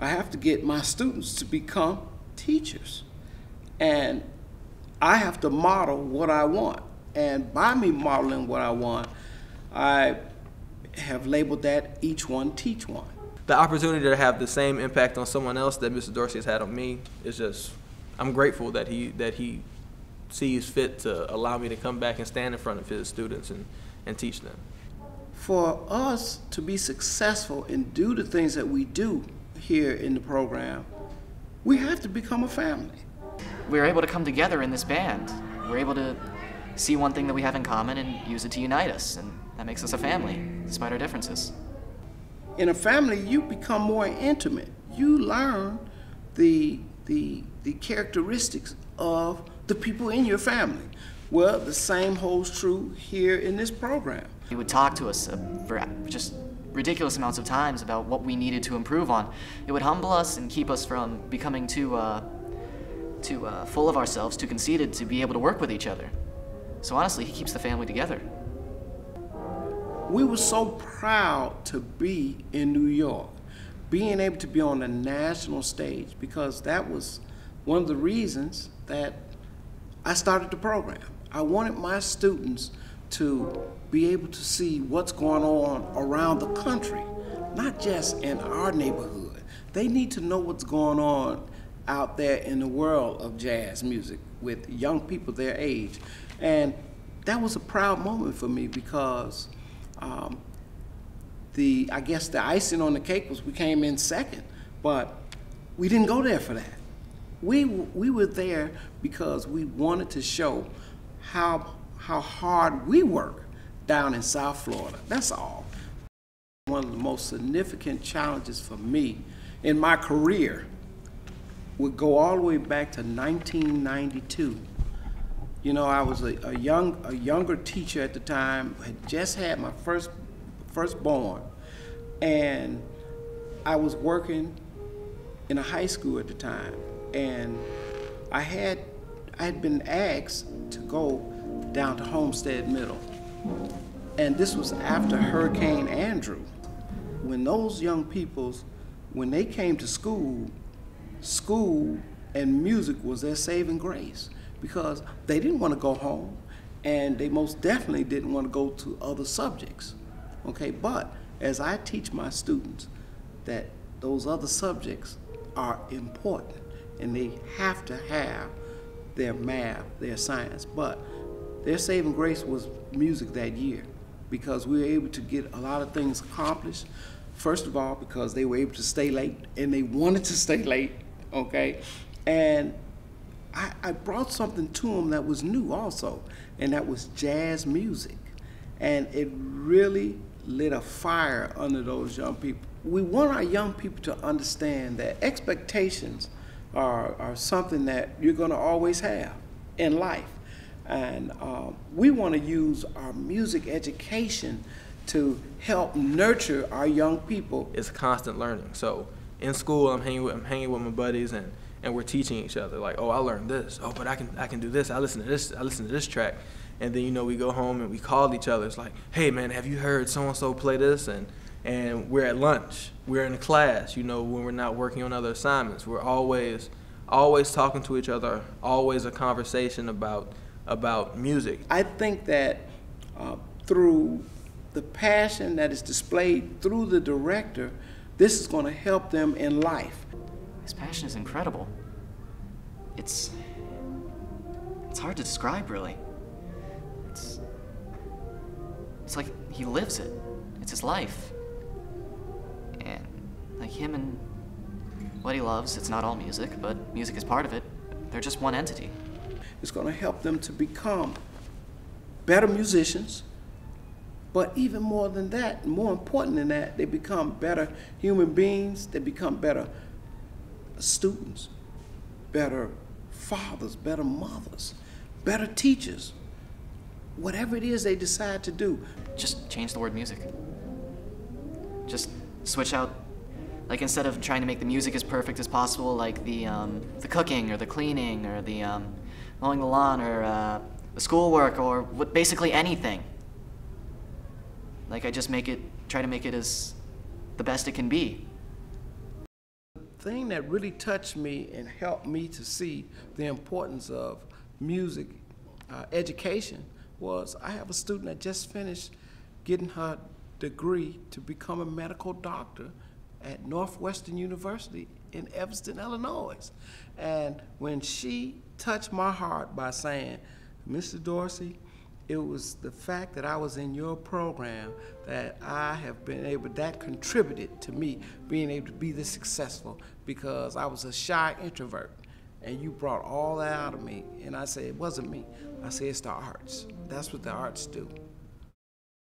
I have to get my students to become teachers. And I have to model what I want. And by me modeling what I want, I have labeled that each one teach one. The opportunity to have the same impact on someone else that Mr. Dorsey has had on me is just, I'm grateful that he sees fit to allow me to come back and stand in front of his students and teach them. For us to be successful and do the things that we do here in the program, we have to become a family. We're able to come together in this band. We're able to see one thing that we have in common and use it to unite us, and that makes us a family, despite our differences. In a family, you become more intimate. You learn the characteristics of the people in your family. Well, the same holds true here in this program. He would talk to us for just ridiculous amounts of times about what we needed to improve on. It would humble us and keep us from becoming too full of ourselves, too conceited to be able to work with each other. So honestly, he keeps the family together. We were so proud to be in New York, being able to be on the national stage, because that was one of the reasons that I started the program. I wanted my students to be able to see what's going on around the country, not just in our neighborhood. They need to know what's going on out there in the world of jazz music with young people their age. And that was a proud moment for me, because I guess the icing on the cake was we came in second, but we didn't go there for that. We were there because we wanted to show how hard we work down in South Florida. That's all. One of the most significant challenges for me in my career would go all the way back to 1992. You know, I was a younger teacher at the time, had just had my firstborn, and I was working in a high school at the time, and I had been asked to go down to Homestead Middle, and this was after Hurricane Andrew. When those young people, when they came to school and music was their saving grace, because they didn't want to go home, and they most definitely didn't want to go to other subjects. Okay, but as I teach my students that those other subjects are important and they have to have their math, their science, but their saving grace was music that year, because we were able to get a lot of things accomplished. First of all, because they were able to stay late, and they wanted to stay late, okay? And I brought something to them that was new also, and that was jazz music. And it really lit a fire under those young people. We want our young people to understand that expectations are something that you're gonna always have in life. And we wanna use our music education to help nurture our young people. It's constant learning. So in school, I'm hanging with my buddies, and we're teaching each other. Like, oh, I learned this. Oh, but I can do this. I listen to this track. And then, you know, we go home and we call each other. It's like, hey man, have you heard so-and-so play this? And we're at lunch. We're in class, you know, when we're not working on other assignments. We're always talking to each other, always a conversation about music. I think that through the passion that is displayed through the director, this is going to help them in life. His passion is incredible. It's hard to describe, really. It's like he lives it. It's his life. And like him and what he loves, it's not all music, but music is part of it. They're just one entity. It's going to help them to become better musicians, but even more than that, more important than that, they become better human beings, they become better students, better fathers, better mothers, better teachers. Whatever it is they decide to do. Just change the word music. Just switch out, like instead of trying to make the music as perfect as possible, like the cooking or the cleaning or the mowing the lawn or the schoolwork or basically anything. Like I just try to make it as the best it can be. thing that really touched me and helped me to see the importance of music education was I have a student that just finished getting her degree to become a medical doctor at Northwestern University in Evanston, Illinois. And when she touched my heart by saying, Mr. Dorsey, it was the fact that I was in your program that I have been able, that contributed to me being able to be this successful, because I was a shy introvert. And you brought all that out of me. And I said, it wasn't me. I said, it's the arts. That's what the arts do.